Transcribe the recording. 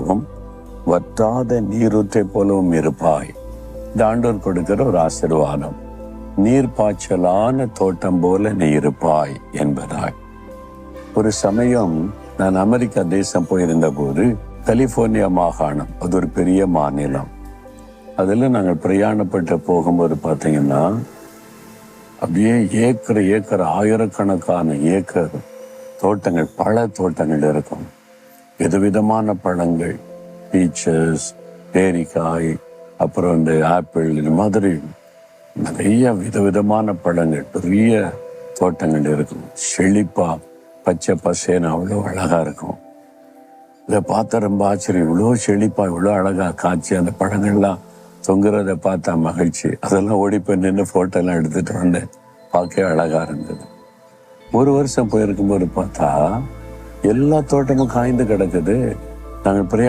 போலவும் வற்றாத நீரூற்றை போலவும் இருப்பாய். இந்த ஆண்டவர் கொடுக்கிற ஒரு ஆசீர்வாதம். நீர் பாய்ச்சலான தோட்டம் போல நீ இருப்பாய் என்பதாய். ஒரு சமயம் நான் அமெரிக்கா தேசம் போயிருந்த போது, கலிபோர்னியா மாகாணம், அது ஒரு பெரிய மாநிலம். அதில் நாங்கள் பிரயாணப்பட்டு போகும்போது பார்த்தீங்கன்னா, அப்படியே ஏக்கர் ஆயிரக்கணக்கான ஏக்கர் தோட்டங்கள், பல தோட்டங்கள் இருக்கும். விதவிதமான பழங்கள், பீச்சஸ், பேரிக்காய், அப்புறம் இந்த ஆப்பிள், இந்த மாதிரி நிறைய விதவிதமான பழங்கள், பெரிய தோட்டங்கள் இருக்கும். செழிப்பா பச்சை பசேன்னு அவ்வளோ அழகா இருக்கும். இதை பார்த்தா ரொம்ப ஆச்சரியம். இவ்வளோ செழிப்பா, இவ்வளோ அழகா காய்ச்சி அந்த பழங்கள்லாம் தொங்குறத பார்த்தா மகிழ்ச்சி. அதெல்லாம் ஓடி போய் நின்று ஃபோட்டோலாம் எடுத்துட்டு வந்தேன். பார்க்கவே அழகா இருந்தது. ஒரு வருஷம் போயிருக்கும்போது பார்த்தா எல்லா தோட்டமும் காய்ந்து கிடக்குது. நாங்கள்